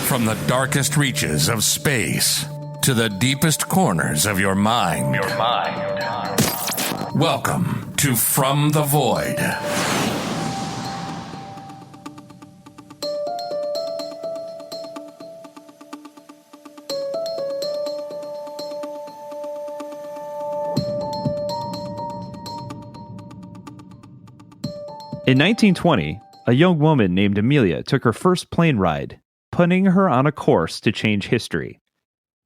From the darkest reaches of space to the deepest corners of your mind. Welcome to From the Void. In 1920, a young woman named Amelia took her first plane ride, putting her on a course to change history,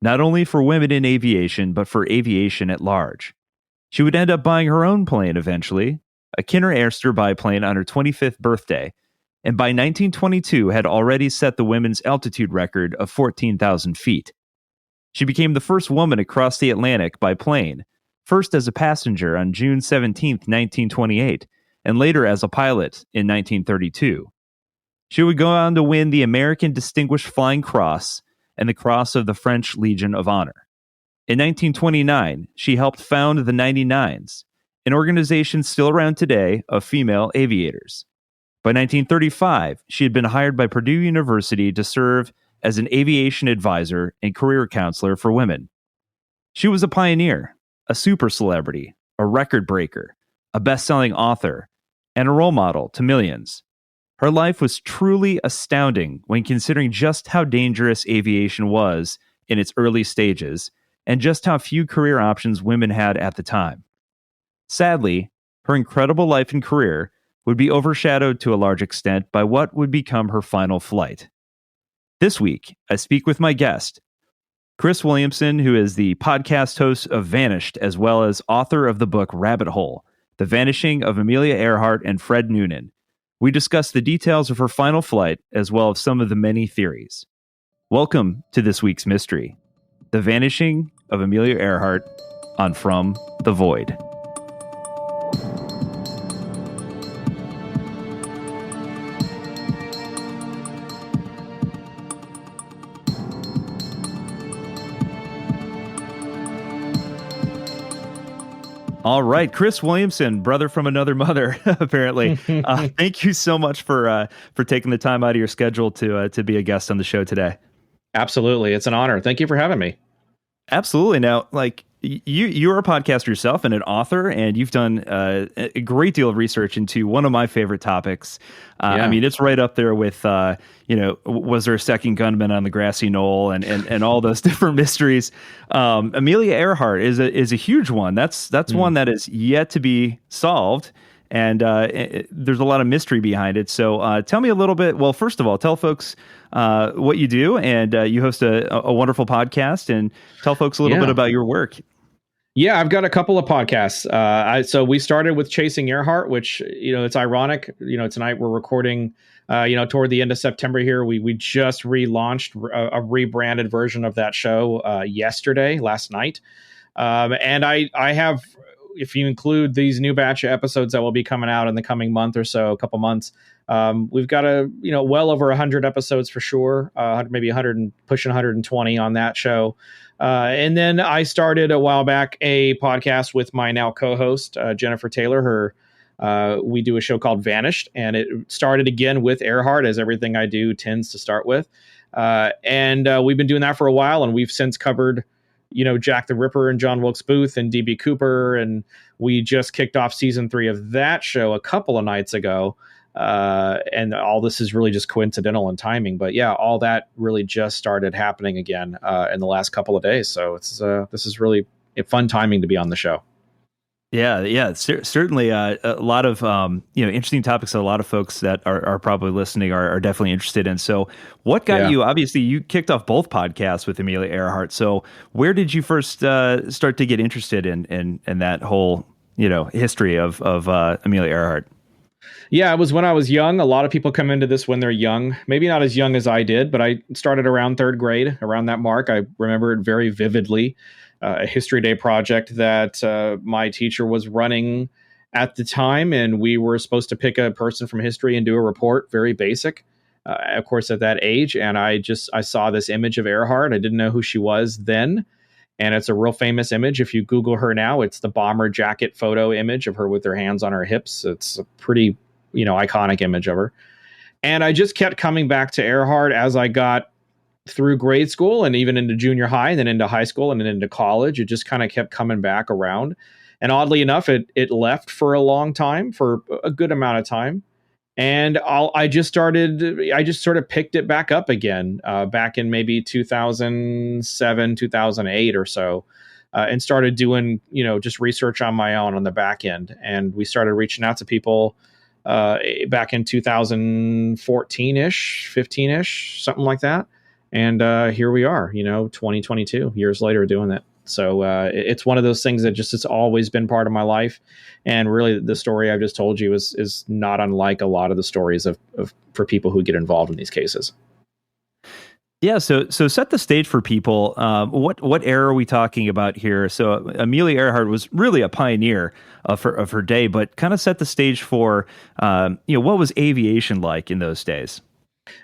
not only for women in aviation, but for aviation at large. She would end up buying her own plane eventually, a Kinner Airster biplane on her 25th birthday, and by 1922 had already set the women's altitude record of 14,000 feet. She became the first woman to cross the Atlantic by plane, first as a passenger on June 17, 1928, and later as a pilot in 1932. She would go on to win the American Distinguished Flying Cross and the Cross of the French Legion of Honor. In 1929, she helped found the 99s, an organization still around today of female aviators. By 1935, she had been hired by Purdue University to serve as an aviation advisor and career counselor for women. She was a pioneer, a super celebrity, a record breaker, a best-selling author, and a role model to millions. Her life was truly astounding when considering just how dangerous aviation was in its early stages and just how few career options women had at the time. Sadly, her incredible life and career would be overshadowed to a large extent by what would become her final flight. This week, I speak with my guest, Chris Williamson, who is the podcast host of Vanished, as well as author of the book Rabbit Hole, The Vanishing of Amelia Earhart and Fred Noonan. We discuss the details of her final flight, as well as some of the many theories. Welcome to this week's mystery, The Vanishing of Amelia Earhart on From the Void. All right, Chris Williamson, brother from another mother, apparently. Thank you so much for taking the time out of your schedule to be a guest on the show today. Absolutely, it's an honor. Thank you for having me. Absolutely. Now, you're a podcaster yourself and an author, and you've done a great deal of research into one of my favorite topics. I mean, it's right up there with was there a second gunman on the grassy knoll and all those different mysteries. Amelia Earhart is a huge one. That's one that is yet to be solved, and there's a lot of mystery behind it. So tell me a little bit. Well, first of all, tell folks what you do, and you host a wonderful podcast, and tell folks a little bit about your work. Yeah, I've got a couple of podcasts. So we started with Chasing Earhart, which, it's ironic. Tonight we're recording, toward the end of September here. We just relaunched a rebranded version of that show last night. And I have, if you include these new batch of episodes that will be coming out in the coming month or so, a couple months, we've got well over 100 episodes for sure, maybe 100 and pushing 120 on that show. And then I started a while back a podcast with my now co-host, Jennifer Taylor. We do a show called Vanished, and it started again with Earhart, as everything I do tends to start with. And we've been doing that for a while, and we've since covered, Jack the Ripper and John Wilkes Booth and D.B. Cooper. And we just kicked off season 3 of that show a couple of nights ago. And all this is really just coincidental in timing, but yeah, all that really just started happening again in the last couple of days. So this is really a fun timing to be on the show. Yeah, certainly a lot of interesting topics that a lot of folks that are probably listening are definitely interested in. So, what got you? Obviously, you kicked off both podcasts with Amelia Earhart. So, where did you first start to get interested in that whole history of Amelia Earhart? Yeah, it was when I was young. A lot of people come into this when they're young, maybe not as young as I did, but I started around third grade, around that mark. I remember it very vividly. A History Day project that my teacher was running at the time, and we were supposed to pick a person from history and do a report, very basic, of course, at that age. And I saw this image of Earhart. I didn't know who she was then. And it's a real famous image. If you Google her now, it's the bomber jacket photo image of her with her hands on her hips. It's a pretty, iconic image of her. And I just kept coming back to Earhart as I got through grade school and even into junior high and then into high school and then into college. It just kind of kept coming back around. And oddly enough, it left for a long time, for a good amount of time. And I just sort of picked it back up again back in maybe 2007, 2008 or so, and started doing, just research on my own on the back end. And we started reaching out to people back in 2014-ish, 15-ish, something like that. And here we are, 2022 years later doing it. So it's one of those things that just, it's always been part of my life. And really the story I've just told you is not unlike a lot of the stories of for people who get involved in these cases. Yeah. So set the stage for people. What era are we talking about here? So Amelia Earhart was really a pioneer of her day, but kind of set the stage for, what was aviation like in those days?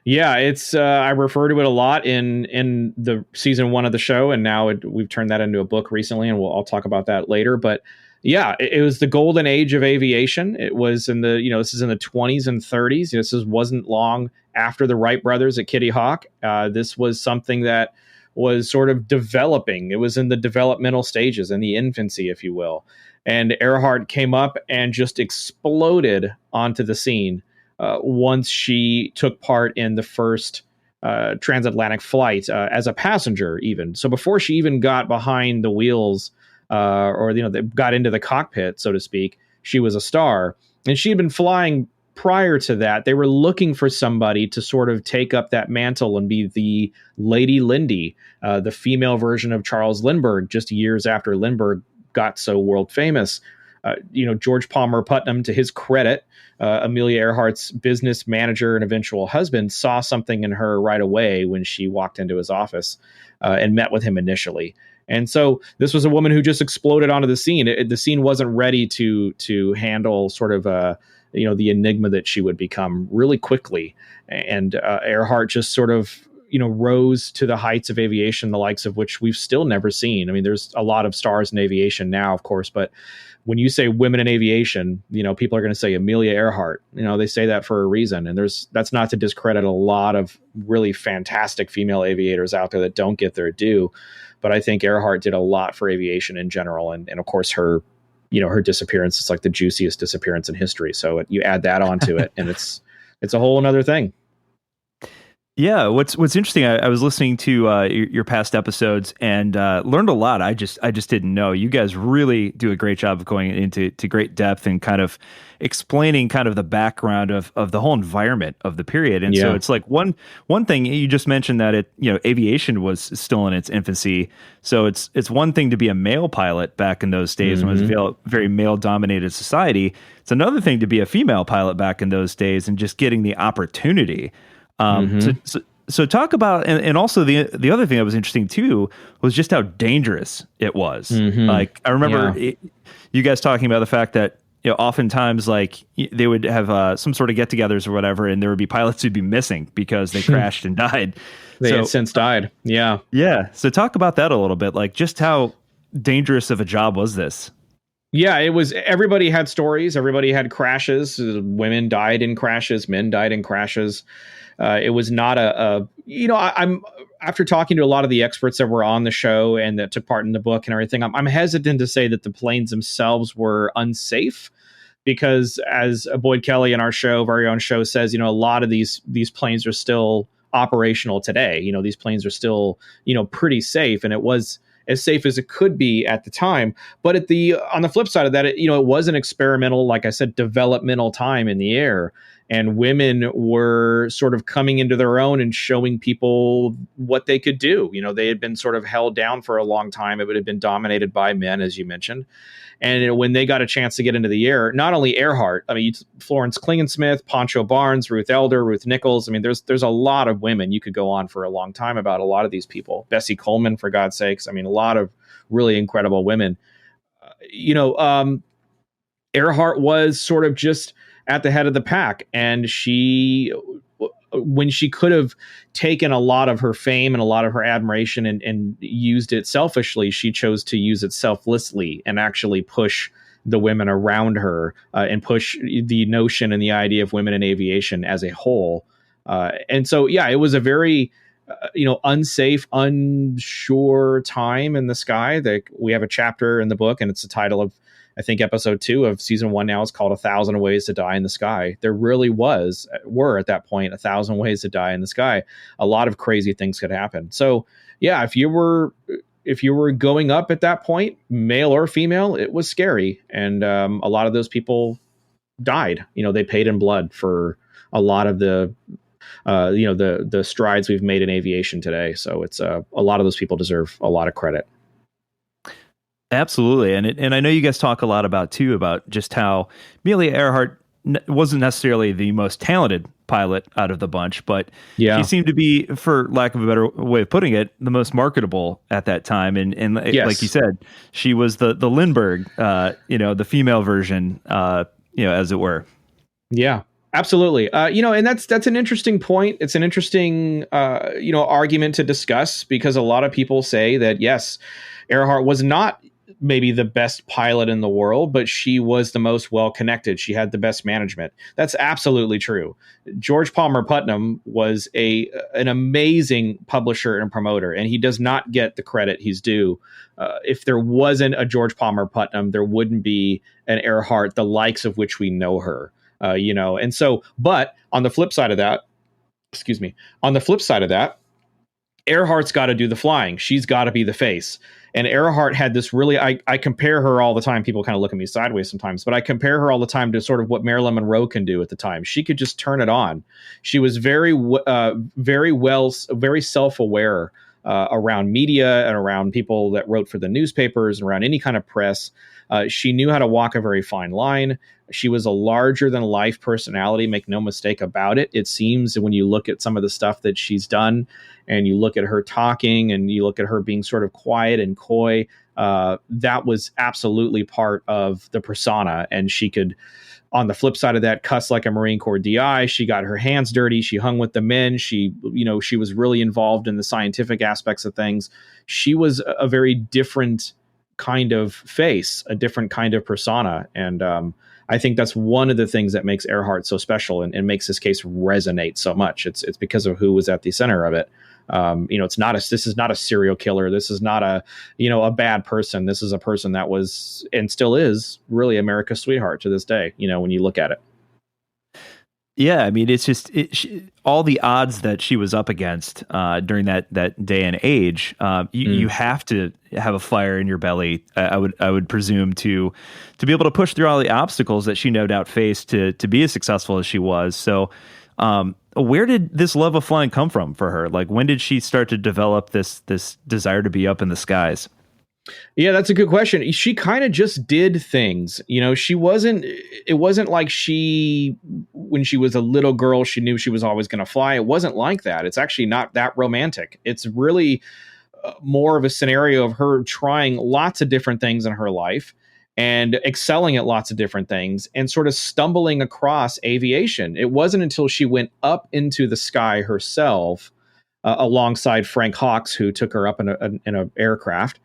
Yeah, it's I refer to it a lot in the season 1 of the show, and now we've turned that into a book recently, and I'll talk about that later. But yeah, it was the golden age of aviation. It was in the this is in the 20s and 30s. This wasn't long after the Wright brothers at Kitty Hawk. This was something that was sort of developing. It was in the developmental stages, in the infancy, if you will. And Earhart came up and just exploded onto the scene. Once she took part in the first transatlantic flight as a passenger, even. So before she even got behind the wheels they got into the cockpit, so to speak, she was a star. And she had been flying prior to that. They were looking for somebody to sort of take up that mantle and be the Lady Lindy, the female version of Charles Lindbergh, just years after Lindbergh got so world famous. George Palmer Putnam, to his credit, Amelia Earhart's business manager and eventual husband, saw something in her right away when she walked into his office and met with him initially. And so this was a woman who just exploded onto the scene. The scene wasn't ready to handle sort of the enigma that she would become really quickly. And Earhart just sort of rose to the heights of aviation, the likes of which we've still never seen. I mean, there's a lot of stars in aviation now, of course, but when you say women in aviation, people are going to say Amelia Earhart. They say that for a reason. And that's not to discredit a lot of really fantastic female aviators out there that don't get their due. But I think Earhart did a lot for aviation in general. And of course, her disappearance is like the juiciest disappearance in history. So you add that onto it, and it's a whole another thing. Yeah, what's interesting, I was listening to your past episodes and learned a lot. I just didn't know. You guys really do a great job of going into great depth and kind of explaining kind of the background of the whole environment of the period. And so it's like one thing you just mentioned that aviation was still in its infancy. So it's one thing to be a male pilot back in those days when it was a very male dominated society. It's another thing to be a female pilot back in those days and just getting the opportunity. So talk about, and also the other thing that was interesting too was just how dangerous it was. Like I remember you guys talking about the fact that oftentimes like they would have some sort of get-togethers or whatever, and there would be pilots who'd be missing because they crashed and died. They had since died. Yeah. So talk about that a little bit, like just how dangerous of a job was this? Yeah, it was. Everybody had stories. Everybody had crashes. Women died in crashes. Men died in crashes. It was not I'm after talking to a lot of the experts that were on the show and that took part in the book and everything, I'm hesitant to say that the planes themselves were unsafe, because as Boyd Kelly in our very own show says, a lot of these planes are still operational today. These planes are still, pretty safe, and it was as safe as it could be at the time. But on the flip side of that, it was an experimental, like I said, developmental time in the air. And women were sort of coming into their own and showing people what they could do. They had been sort of held down for a long time. It would have been dominated by men, as you mentioned. And when they got a chance to get into the air, not only Earhart, I mean, Florence Klingensmith, Poncho Barnes, Ruth Elder, Ruth Nichols. I mean, there's a lot of women. You could go on for a long time about a lot of these people. Bessie Coleman, for God's sakes. I mean, a lot of really incredible women. Earhart was sort of just at the head of the pack, and when she could have taken a lot of her fame and a lot of her admiration and used it selfishly, she chose to use it selflessly and actually push the women around her and push the notion and the idea of women in aviation as a whole. And so, yeah, it was a very unsafe, unsure time in the sky. We have a chapter in the book, and it's the title of, I think, episode 2 of season 1 now is called 1,000 Ways to Die in the Sky. There really were at that point 1,000 ways to die in the sky. A lot of crazy things could happen. So yeah, if you were going up at that point, male or female, it was scary. And a lot of those people died. They paid in blood for a lot of the strides we've made in aviation today. So it's a lot of those people deserve a lot of credit. Absolutely. And I know you guys talk a lot about just how Amelia Earhart wasn't necessarily the most talented pilot out of the bunch, but she seemed to be, for lack of a better way of putting it, the most marketable at that time. And yes, like you said, she was the Lindbergh, the female version, as it were. Yeah. Absolutely. And that's an interesting point. It's an interesting, argument to discuss, because a lot of people say that, yes, Earhart was not maybe the best pilot in the world, but she was the most well-connected. She had the best management. That's absolutely true. George Palmer Putnam was an amazing publisher and promoter, and he does not get the credit he's due. If there wasn't a George Palmer Putnam, there wouldn't be an Earhart, the likes of which we know her. And so, but on the flip side of that, Earhart's got to do the flying. She's got to be the face. And Earhart had this really, I compare her all the time. People kind of look at me sideways sometimes, but I compare her all the time to sort of what Marilyn Monroe can do at the time. She could just turn it on. She was very self-aware around media and around people that wrote for the newspapers and around any kind of press. She knew how to walk a very fine line. She was a larger than life personality. Make no mistake about it. It seems when you look at some of the stuff that she's done and you look at her talking and you look at her being sort of quiet and coy, that was absolutely part of the persona. And she could, on the flip side of that, cuss like a Marine Corps DI. She got her hands dirty. She hung with the men. She was really involved in the scientific aspects of things. She was a very different kind of face, a different kind of persona. And I think that's one of the things that makes Earhart so special and makes this case resonate so much. It's because of who was at the center of it. This is not a serial killer. This is not a bad person. This is a person that was and still is really America's sweetheart to this day, when you look at it. Yeah, I mean, it's just all the odds that she was up against during that day and age. You have to have a fire in your belly, I would presume, to be able to push through all the obstacles that she no doubt faced to be as successful as she was. So, where did this love of flying come from for her? Like, when did she start to develop this desire to be up in the skies? Yeah, that's a good question. She kind of just did things. It wasn't like when she was a little girl, she knew she was always going to fly. It wasn't like that. It's actually not that romantic. It's really more of a scenario of her trying lots of different things in her life and excelling at lots of different things and sort of stumbling across aviation. It wasn't until she went up into the sky herself, alongside Frank Hawks, who took her up in an aircraft,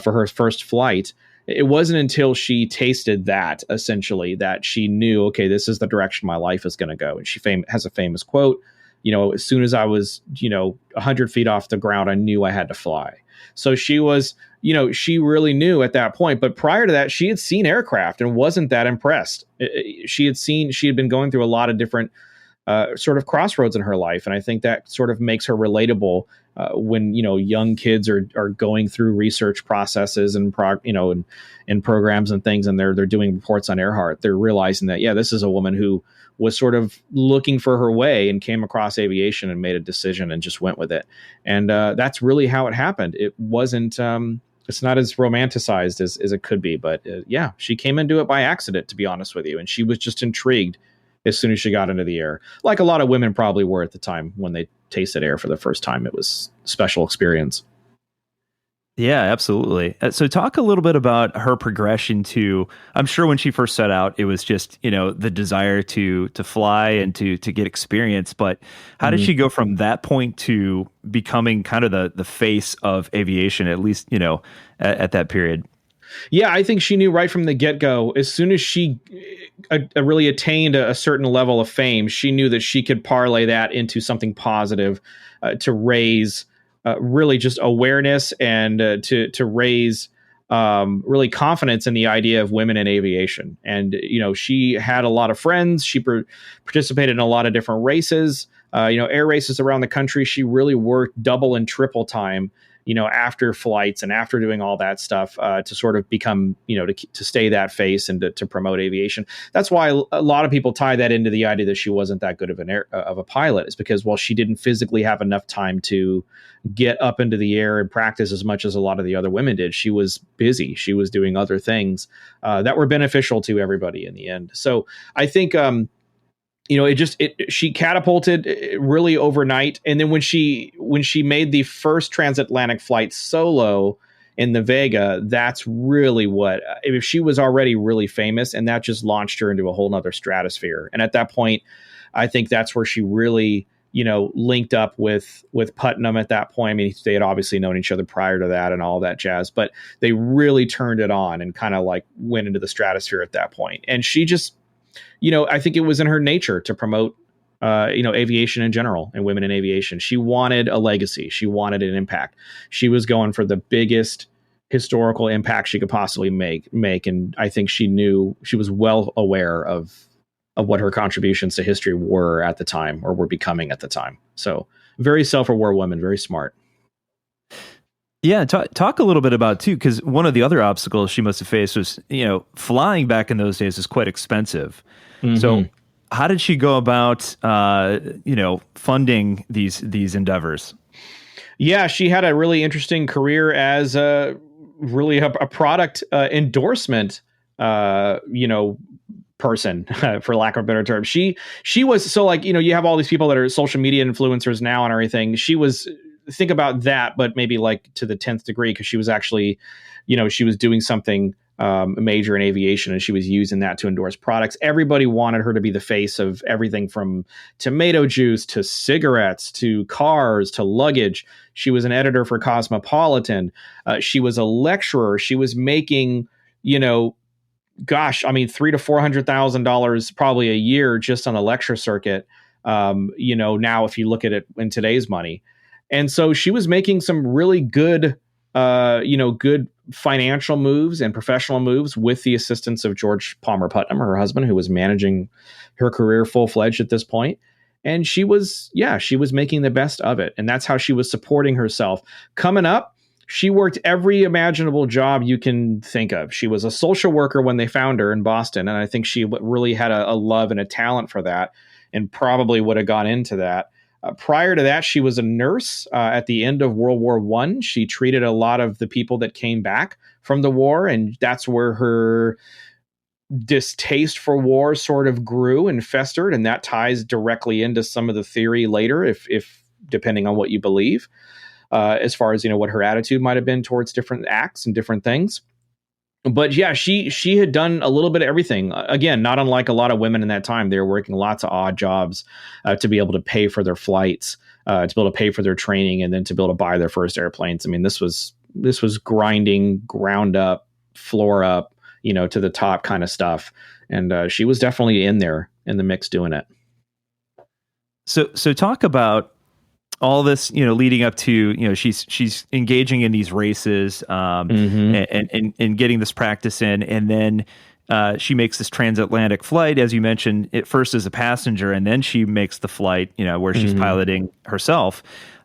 for her first flight. It wasn't until she tasted that, essentially, that she knew, okay, this is the direction my life is going to go. And she has a famous quote, as soon as I was, 100 feet off the ground, I knew I had to fly. So she was, she really knew at that point. But prior to that, she had seen aircraft and wasn't that impressed. She had been going through a lot of different sort of crossroads in her life. And I think that sort of makes her relatable when, young kids are going through research processes and programs and things, and they're doing reports on Earhart. They're realizing that, this is a woman who was sort of looking for her way and came across aviation and made a decision and just went with it. And that's really how it happened. It wasn't, it's not as romanticized as it could be, but she came into it by accident, to be honest with you. And she was just intrigued as soon as she got into the air, like a lot of women probably were at the time when they tasted air for the first time. It was a special experience. Yeah, absolutely. So talk a little bit about her progression to, I'm sure when she first set out, it was just, the desire to fly and to get experience. But how did she go from that point to becoming kind of the face of aviation, at least, at that period? Yeah, I think she knew right from the get-go, as soon as she really attained a certain level of fame, she knew that she could parlay that into something positive, to raise really just awareness, and to raise really confidence in the idea of women in aviation. And, she had a lot of friends. She participated in a lot of different races, air races around the country. She really worked double and triple time, after flights and after doing all that stuff, to sort of become, to stay that face and to promote aviation. That's why a lot of people tie that into the idea that she wasn't that good of of a pilot, is because, well, she didn't physically have enough time to get up into the air and practice as much as a lot of the other women did. She was busy. She was doing other things that were beneficial to everybody in the end. So I think, she catapulted really overnight. And then when she made the first transatlantic flight solo in the Vega, that's really if she was already really famous, and that just launched her into a whole nother stratosphere. And at that point, I think that's where she really, linked up with Putnam at that point. I mean, they had obviously known each other prior to that and all that jazz, but they really turned it on and kind of like went into the stratosphere at that point. And she just, I think it was in her nature to promote, aviation in general and women in aviation. She wanted a legacy. She wanted an impact. She was going for the biggest historical impact she could possibly make. And I think she was well aware of what her contributions to history were at the time, or were becoming at the time. So very self-aware woman, very smart. Yeah, talk a little bit about too, because one of the other obstacles she must have faced was, flying back in those days is quite expensive. Mm-hmm. So how did she go about, funding these endeavors? Yeah, she had a really interesting career as a product endorsement, person, for lack of a better term. She was, so like, you have all these people that are social media influencers now and everything. She was, think about that, but maybe like to the 10th degree, because she was actually, she was doing something major in aviation, and she was using that to endorse products. Everybody wanted her to be the face of everything from tomato juice to cigarettes to cars to luggage. She was an editor for Cosmopolitan. She was a lecturer. She was making, $300,000 to $400,000 probably a year just on the lecture circuit. Now if you look at it in today's money. And so she was making some really good, good financial moves and professional moves with the assistance of George Palmer Putnam, her husband, who was managing her career full-fledged at this point. And she was making the best of it. And that's how she was supporting herself. Coming up, she worked every imaginable job you can think of. She was a social worker when they found her in Boston. And I think she really had a love and a talent for that, and probably would have gone into that. Prior to that, she was a nurse at the end of World War I. She treated a lot of the people that came back from the war, and that's where her distaste for war sort of grew and festered, and that ties directly into some of the theory later, if depending on what you believe, as far as what her attitude might have been towards different acts and different things. But yeah, she had done a little bit of everything. Again, not unlike a lot of women in that time. They were working lots of odd jobs to be able to pay for their flights, to be able to pay for their training, and then to be able to buy their first airplanes. I mean, this was grinding, ground up, floor up, to the top kind of stuff. And she was definitely in there in the mix doing it. So talk about all this, leading up to, she's engaging in these races, and getting this practice in, and then she makes this transatlantic flight, as you mentioned, at first as a passenger, and then she makes the flight, where she's piloting herself.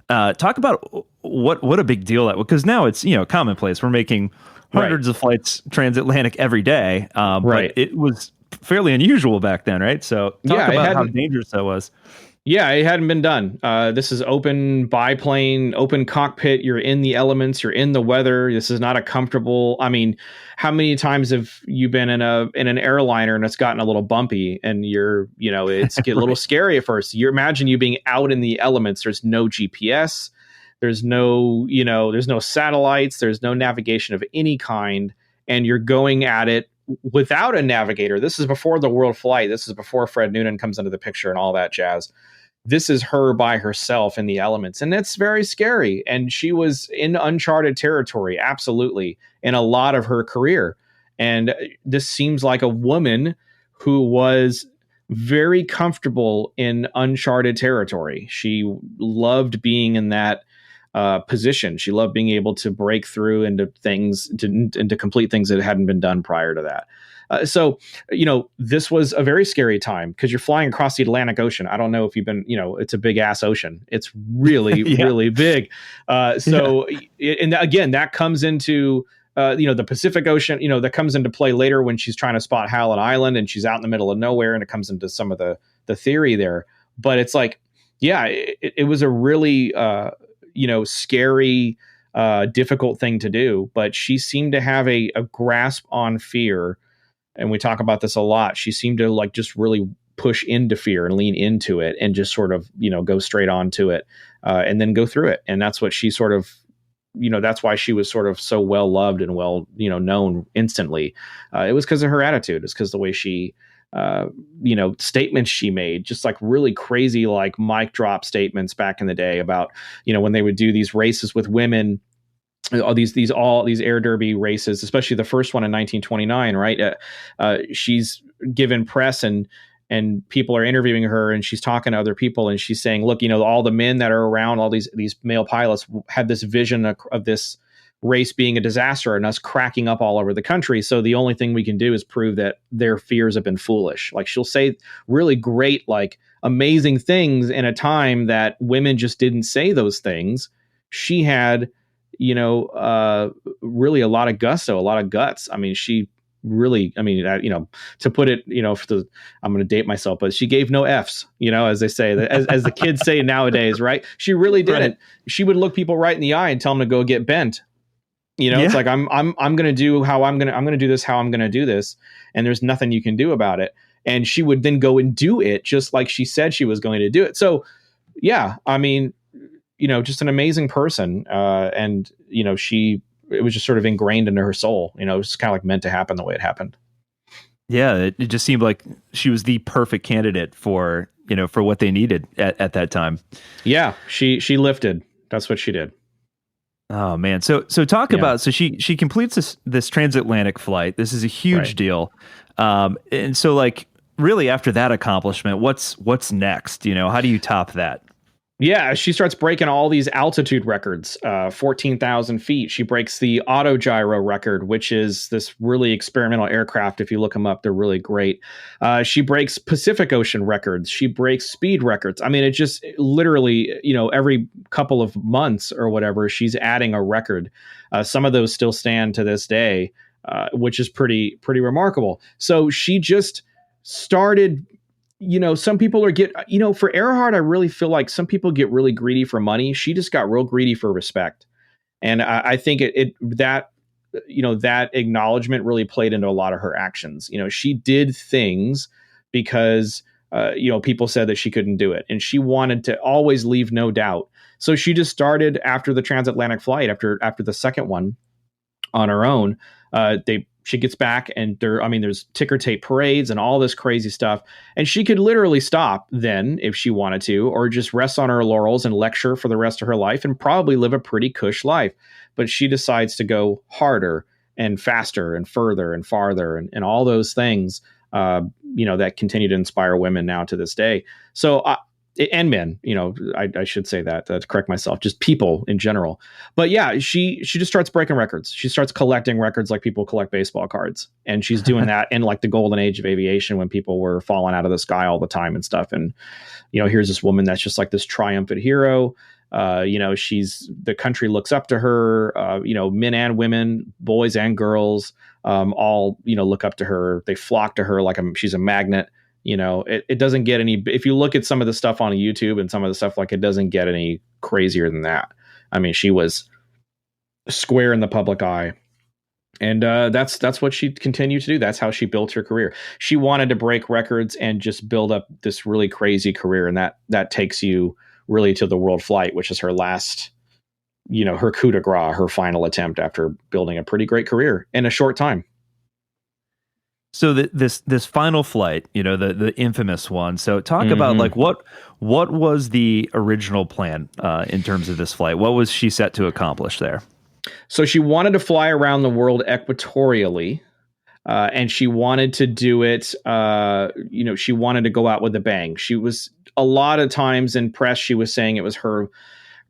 Talk about what a big deal that was, because now it's commonplace. We're making hundreds of flights transatlantic every day, but it was fairly unusual back then, right? So talk about how dangerous that was. Yeah, it hadn't been done. This is open biplane, open cockpit. You're in the elements. You're in the weather. This is not a comfortable. I mean, how many times have you been in an airliner and it's gotten a little bumpy and it's get a little scary at first. You imagine you being out in the elements. There's no GPS. There's no satellites. There's no navigation of any kind, and you're going at it without a navigator. This is before the world flight. This is before Fred Noonan comes into the picture and all that jazz. this is her by herself in the elements. And that's very scary. And she was in uncharted territory, absolutely, in a lot of her career. And this seems like a woman who was very comfortable in uncharted territory. She loved being in that position. She loved being able to break through into things, into complete things that hadn't been done prior to that. So, this was a very scary time because you're flying across the Atlantic Ocean. I don't know if you've been, it's a big ass ocean. It's really, really big. And again, that comes into, the Pacific Ocean, that comes into play later when she's trying to spot Howland Island and she's out in the middle of nowhere, and it comes into some of the theory there. But it's like, it was a really, scary, difficult thing to do. But she seemed to have a grasp on fear. And we talk about this a lot. She seemed to like just really push into fear and lean into it and just sort of, go straight on to it and then go through it. And that's what she sort of, that's why she was sort of so well loved and well, known instantly. It was because of her attitude. It's because the way she, statements she made, just like really crazy, like mic drop statements back in the day about, when they would do these races with women, all these air derby races, especially the first one in 1929, right? She's given press and people are interviewing her, and she's talking to other people, and she's saying, look, all the men that are around, all these male pilots had this vision of this race being a disaster and us cracking up all over the country. So the only thing we can do is prove that their fears have been foolish. Like, she'll say really great, like amazing things in a time that women just didn't say those things. She had, really a lot of gusto, a lot of guts. I mean, she really, to put it, I'm going to date myself, but she gave no F's, as they say, as the kids say nowadays, right? She really didn't. Right. She would look people right in the eye and tell them to go get bent. It's like, I'm going to do how I'm going to do this, how I'm going to do this. And there's nothing you can do about it. And she would then go and do it just like she said she was going to do it. So yeah, just an amazing person. And it was just sort of ingrained into her soul. It was kind of like meant to happen the way it happened. Yeah. It just seemed like she was the perfect candidate for what they needed at that time. Yeah. She lifted. That's what she did. Oh man. So talk about, so she completes this transatlantic flight. This is a huge deal. And so like really after that accomplishment, what's next? How do you top that? Yeah, she starts breaking all these altitude records, 14,000 feet. She breaks the autogyro record, which is this really experimental aircraft. If you look them up, they're really great. She breaks Pacific Ocean records. She breaks speed records. I mean, it just literally, every couple of months or whatever, she's adding a record. Some of those still stand to this day, which is pretty remarkable. So she just started. Some people for Earhart, I really feel like some people get really greedy for money. She just got real greedy for respect. And I think that acknowledgement really played into a lot of her actions. She did things because, people said that she couldn't do it, and she wanted to always leave no doubt. So she just started after the transatlantic flight, after the second one on her own. She gets back and there's ticker tape parades and all this crazy stuff. And she could literally stop then if she wanted to, or just rest on her laurels and lecture for the rest of her life and probably live a pretty cush life. But she decides to go harder and faster and further and farther and all those things, that continue to inspire women now to this day. So, and men, I should say that to correct myself, just people in general. But yeah, she just starts breaking records. She starts collecting records like people collect baseball cards. And she's doing that in like the golden age of aviation when people were falling out of the sky all the time and stuff. And, here's this woman that's just like this triumphant hero. The country looks up to her, men and women, boys and girls, all, look up to her. They flock to her like she's a magnet. It doesn't get any, if you look at some of the stuff on YouTube and some of the stuff, like, it doesn't get any crazier than that. I mean, she was square in the public eye, and that's what she continued to do. That's how she built her career. She wanted to break records and just build up this really crazy career. And that takes you really to the world flight, which is her last, her coup de grace, her final attempt after building a pretty great career in a short time. So this final flight, the infamous one. So talk about like what was the original plan in terms of this flight? What was she set to accomplish there? So she wanted to fly around the world equatorially, and she wanted to do it. She wanted to go out with a bang. She was a lot of times in press. She was saying it was her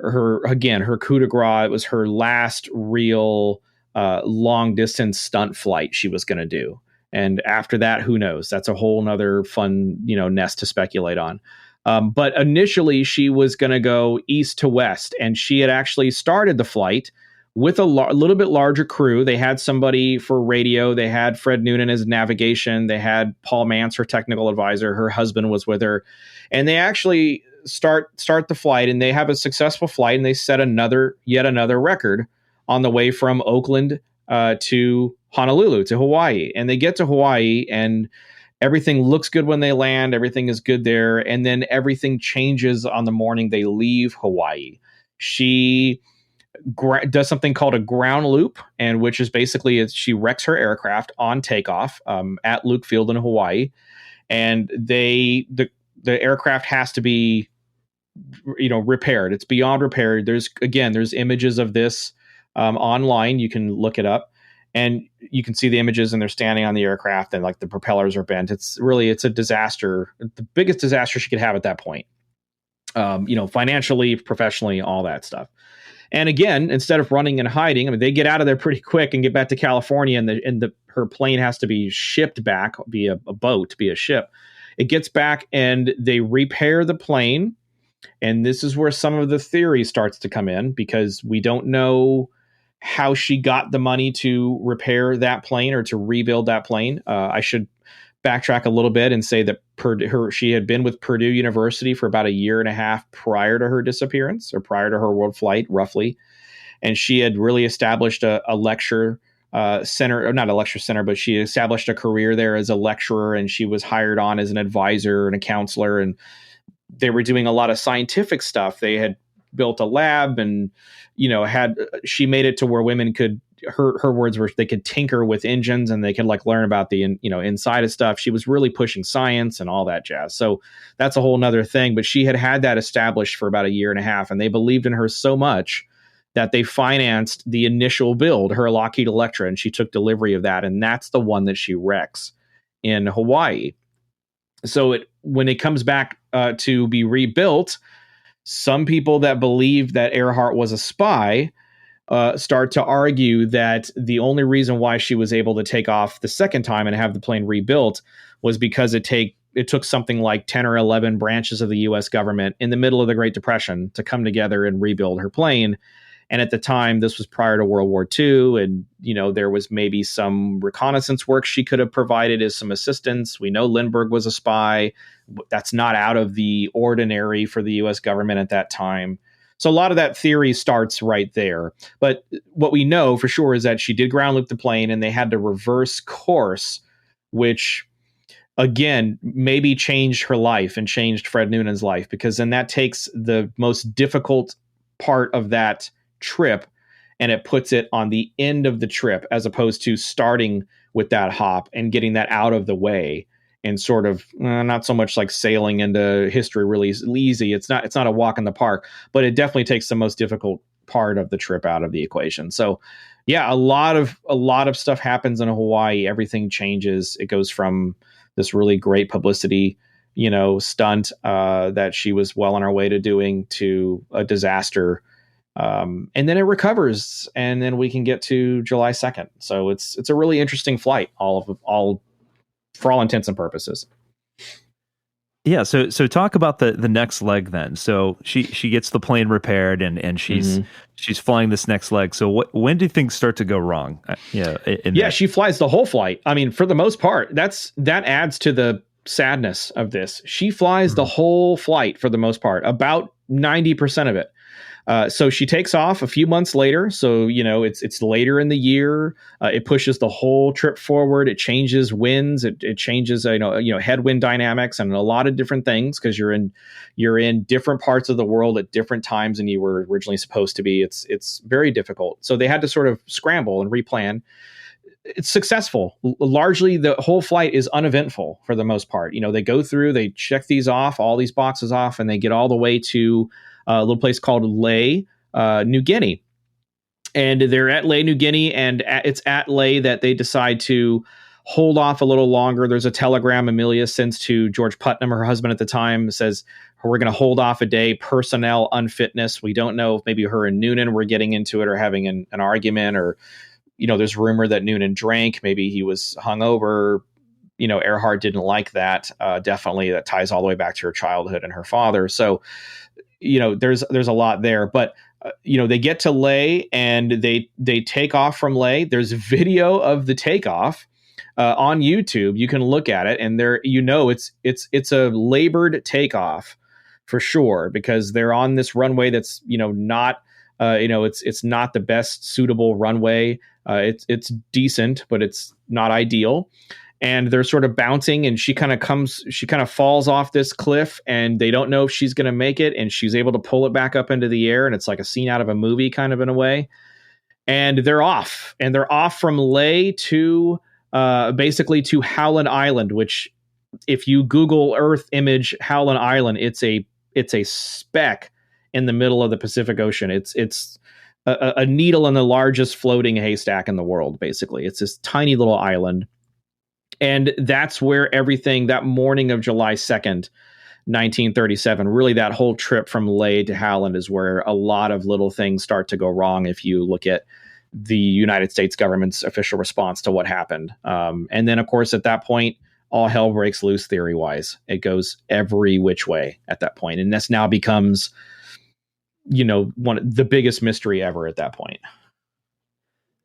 coup de grace. It was her last real long distance stunt flight she was going to do. And after that, who knows? That's a whole nother fun, nest to speculate on. But initially, she was going to go east to west, and she had actually started the flight with a little bit larger crew. They had somebody for radio. They had Fred Noonan as navigation. They had Paul Mance, her technical advisor. Her husband was with her, and they actually start the flight, and they have a successful flight, and they set yet another record on the way from Oakland to Honolulu, to Hawaii. And they get to Hawaii, and everything looks good when they land. Everything is good there. And then everything changes on the morning they leave Hawaii. She does something called a ground loop, and which is basically she wrecks her aircraft on takeoff at Luke Field in Hawaii. And the aircraft has to be, repaired. It's beyond repair. There's images of this online. You can look it up, and you can see the images, and they're standing on the aircraft, and like the propellers are bent. It's a disaster, the biggest disaster she could have at that point. Financially, professionally, all that stuff. And again, instead of running and hiding, they get out of there pretty quick and get back to California, and her plane has to be shipped back via a boat, via ship. It gets back, and they repair the plane. And this is where some of the theory starts to come in, because we don't know how she got the money to repair that plane or to rebuild that plane. I should backtrack a little bit and say that she had been with Purdue University for about a year and a half prior to her disappearance, or prior to her world flight, roughly. And she had really established a lecture center, or not a lecture center, but she established a career there as a lecturer, and she was hired on as an advisor and a counselor. And they were doing a lot of scientific stuff. They had built a lab, and she made it to where women could, her words were, they could tinker with engines, and they could learn about the inside of stuff. She was really pushing science and all that jazz. So that's a whole nother thing. But she had that established for about a year and a half, and they believed in her so much that they financed the initial build, her Lockheed Electra, and she took delivery of that, and that's the one that she wrecks in Hawaii. So when it comes back to be rebuilt, some people that believe that Earhart was a spy start to argue that the only reason why she was able to take off the second time and have the plane rebuilt was because it took something like 10 or 11 branches of the U.S. government in the middle of the Great Depression to come together and rebuild her plane. And at the time, this was prior to World War II, and there was maybe some reconnaissance work she could have provided as some assistance. We know Lindbergh was a spy. That's not out of the ordinary for the U.S. government at that time. So a lot of that theory starts right there. But what we know for sure is that she did ground loop the plane, and they had to reverse course, which again maybe changed her life and changed Fred Noonan's life, because then that takes the most difficult part of that trip and it puts it on the end of the trip, as opposed to starting with that hop and getting that out of the way, and sort of not so much like sailing into history really easy. It's not a walk in the park, but it definitely takes the most difficult part of the trip out of the equation. So yeah, a lot of stuff happens in Hawaii. Everything changes. It goes from this really great publicity, stunt that she was well on her way to doing, to a disaster. And then it recovers, and then we can get to July 2nd. So it's a really interesting flight, all for all intents and purposes. Yeah. So talk about the next leg then. So she gets the plane repaired, and she's flying this next leg. So when do things start to go wrong? She flies the whole flight. I mean, for the most part, that adds to the sadness of this. She flies the whole flight for the most part, about 90% of it. So she takes off a few months later. So, it's later in the year. It pushes the whole trip forward. It changes winds. It changes, headwind dynamics and a lot of different things, because you're in different parts of the world at different times than you were originally supposed to be. It's very difficult. So they had to sort of scramble and replan. it's successful. Largely, the whole flight is uneventful for the most part. They go through, they check all these boxes off, and they get all the way to a little place called Lae, New Guinea. And they're at Lae, New Guinea, and it's at Lae that they decide to hold off a little longer. There's a telegram Amelia sends to George Putnam, her husband at the time, says, we're going to hold off a day, personnel unfitness. We don't know if maybe her and Noonan were getting into it or having an argument, or, there's rumor that Noonan drank. Maybe he was hungover. Earhart didn't like that. Definitely that ties all the way back to her childhood and her father. So, there's a lot there, but they get to Lae and they take off from Lae. There's video of the takeoff on YouTube. You can look at it, and there, it's a labored takeoff for sure, because they're on this runway that's not it's not the best suitable runway. It's decent, but it's not ideal. And they're sort of bouncing, and she kind of falls off this cliff, and they don't know if she's going to make it, and she's able to pull it back up into the air, and it's like a scene out of a movie kind of in a way. And they're off from Lae to basically to Howland Island, which if you Google Earth image Howland Island, it's a speck in the middle of the Pacific Ocean. It's a needle in the largest floating haystack in the world, basically. It's this tiny little island. And that's where everything, that morning of July 2nd, 1937, really that whole trip from Lae to Howland is where a lot of little things start to go wrong if you look at the United States government's official response to what happened. And then, of course, at that point, all hell breaks loose theory-wise. It goes every which way at that point. And this now becomes, one of the biggest mystery ever at that point.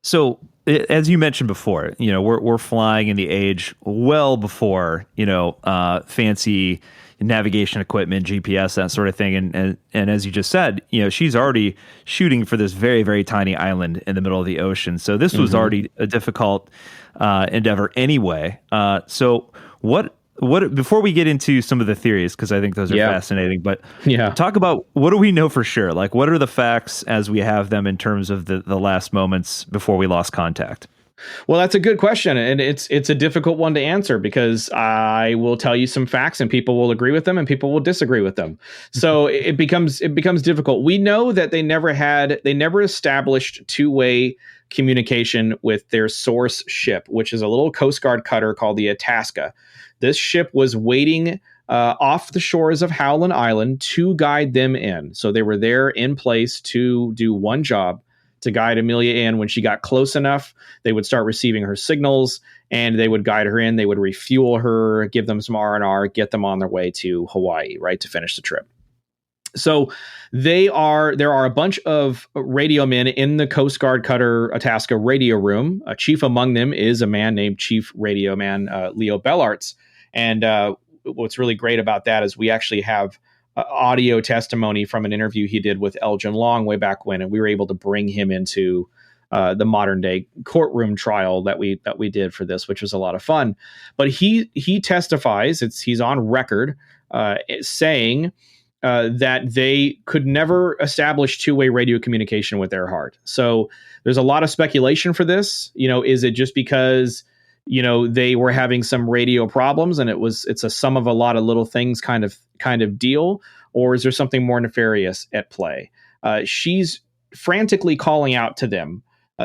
So, as you mentioned before, we're flying in the age well before, fancy navigation equipment, GPS, that sort of thing. And as you just said, she's already shooting for this very, very tiny island in the middle of the ocean. So this was already a difficult endeavor anyway. So what before we get into some of the theories, because I think those are fascinating, but talk about, what do we know for sure? Like, what are the facts as we have them in terms of the last moments before we lost contact? Well, that's a good question, and it's a difficult one to answer, because I will tell you some facts and people will agree with them and people will disagree with them. So it becomes difficult. We know that they never established two-way communication with their source ship, which is a little Coast Guard cutter called the Itasca. This ship was waiting off the shores of Howland Island to guide them in. So they were there in place to do one job, to guide Amelia in. When she got close enough, they would start receiving her signals, and they would guide her in. They would refuel her, give them some R&R, get them on their way to Hawaii, right, to finish the trip. So there are a bunch of radio men in the Coast Guard cutter Itasca radio room. Chief among them is a man named Chief Radio Man Leo Bellarts. And what's really great about that is we actually have audio testimony from an interview he did with Elgin Long way back when, and we were able to bring him into the modern day courtroom trial that we did for this, which was a lot of fun. But he testifies, he's on record saying that they could never establish two-way radio communication with Earhart. So there's a lot of speculation for this. Is it just because they were having some radio problems and it's a sum of a lot of little things kind of deal, or is there something more nefarious at play? She's frantically calling out to them,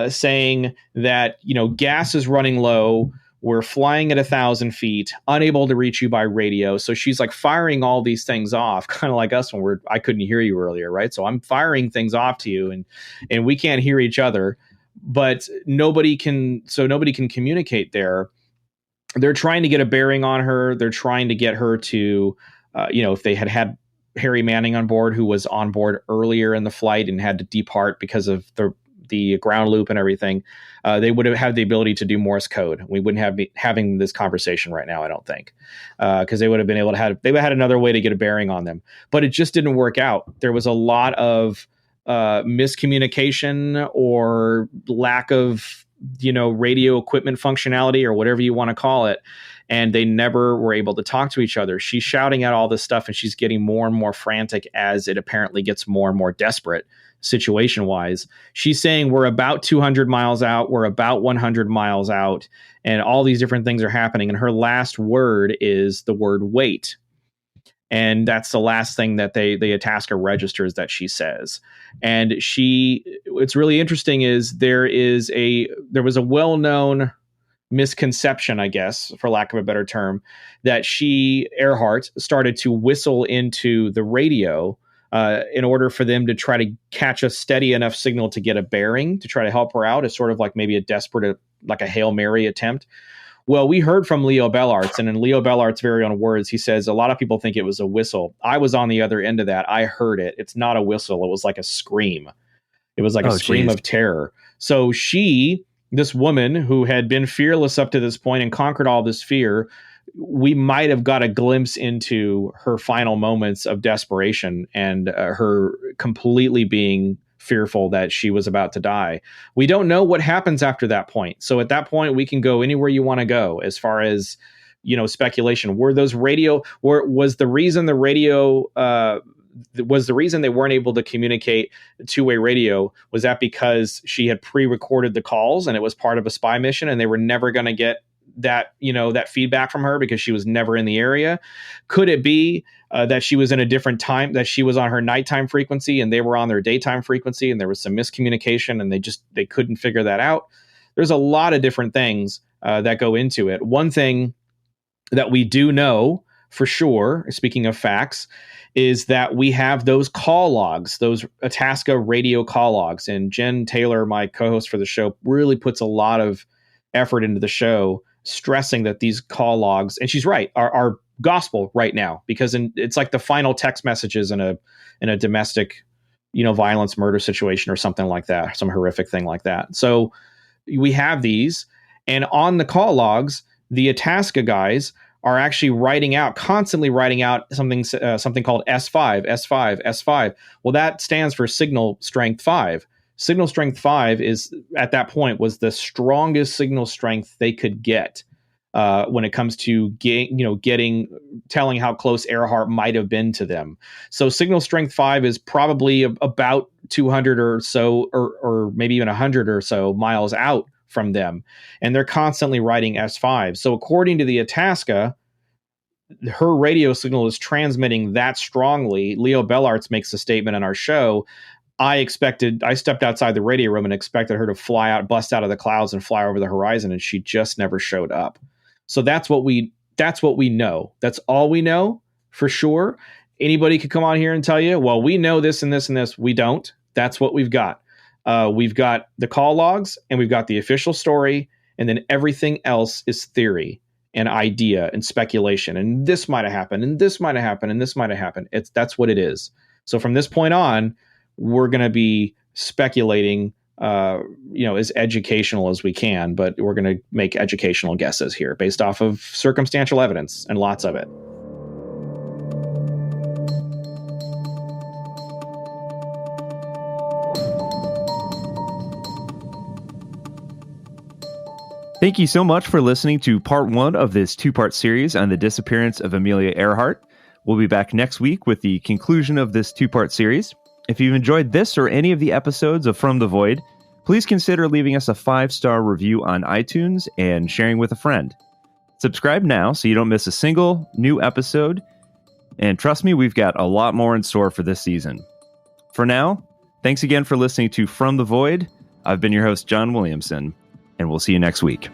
saying that, gas is running low. We're flying at 1,000 feet, unable to reach you by radio. So she's like firing all these things off, kind of like us when I couldn't hear you earlier, right? So I'm firing things off to you, and we can't hear each other. But nobody can communicate there. They're trying to get a bearing on her. They're trying to get her to, if they had Harry Manning on board, who was on board earlier in the flight and had to depart because of the ground loop and everything, they would have had the ability to do Morse code. We wouldn't be having this conversation right now, I don't think, because they would have been able to they would have had another way to get a bearing on them. But it just didn't work out. There was a lot of miscommunication or lack of radio equipment functionality, or whatever you want to call it, and they never were able to talk to each other. She's shouting out all this stuff, and she's getting more and more frantic as it apparently gets more and more desperate situation wise. She's saying we're about 200 miles out, we're about 100 miles out, and all these different things are happening. And her last word is the word wait. And that's the last thing that the Itasca registers that she says. And what's really interesting is there was a well-known misconception, I guess, for lack of a better term, that Earhart started to whistle into the radio in order for them to try to catch a steady enough signal to get a bearing to try to help her out. It's sort of like maybe a desperate, like a Hail Mary attempt. Well, we heard from Leo Bellart's, and in Leo Bellart's very own words, he says, a lot of people think it was a whistle. I was on the other end of that. I heard it. It's not a whistle. It was like a scream. It was like a scream of terror. So this woman who had been fearless up to this point and conquered all this fear, we might have got a glimpse into her final moments of desperation and her completely being fearful that she was about to die. We don't know what happens after that point. So at that point, we can go anywhere you want to go as far as, speculation. Was the reason they weren't able to communicate two-way radio, was that because she had pre-recorded the calls and it was part of a spy mission and they were never going to get that feedback from her because she was never in the area? Could it be that she was in a different time, that she was on her nighttime frequency and they were on their daytime frequency and there was some miscommunication and they couldn't figure that out? There's a lot of different things that go into it. One thing that we do know for sure, speaking of facts, is that we have those call logs, those Itasca radio call logs. And Jen Taylor, my co-host for the show, really puts a lot of effort into the show, stressing that these call logs, and she's right, are gospel right now, because it's like the final text messages in a domestic, violence, murder situation or something like that, some horrific thing like that. So we have these, and on the call logs, the Itasca guys are actually constantly writing out something called S5, S5, S5. Well, that stands for signal strength 5. Signal strength 5 is, at that point, was the strongest signal strength they could get when it comes to telling how close Earhart might have been to them. So signal strength 5 is probably about 200 or so, or maybe even 100 or so miles out from them. And they're constantly writing S5. So according to the Itasca, her radio signal is transmitting that strongly. Leo Bellart's makes a statement in our show. I stepped outside the radio room and expected her to fly out, bust out of the clouds and fly over the horizon. And she just never showed up. So that's what we know. That's all we know for sure. Anybody could come on here and tell you, well, we know this and this and this. We don't. That's what we've got. We've got the call logs and we've got the official story. And then everything else is theory and idea and speculation. And this might have happened, and this might have happened, and this might have happened. That's what it is. So from this point on, we're going to be speculating, as educational as we can, but we're going to make educational guesses here based off of circumstantial evidence, and lots of it. Thank you so much for listening to part 1 of this 2-part series on the disappearance of Amelia Earhart. We'll be back next week with the conclusion of this 2-part series. If you've enjoyed this or any of the episodes of From the Void, please consider leaving us a 5-star review on iTunes and sharing with a friend. Subscribe now so you don't miss a single new episode. And trust me, we've got a lot more in store for this season. For now, thanks again for listening to From the Void. I've been your host, John Williamson, and we'll see you next week.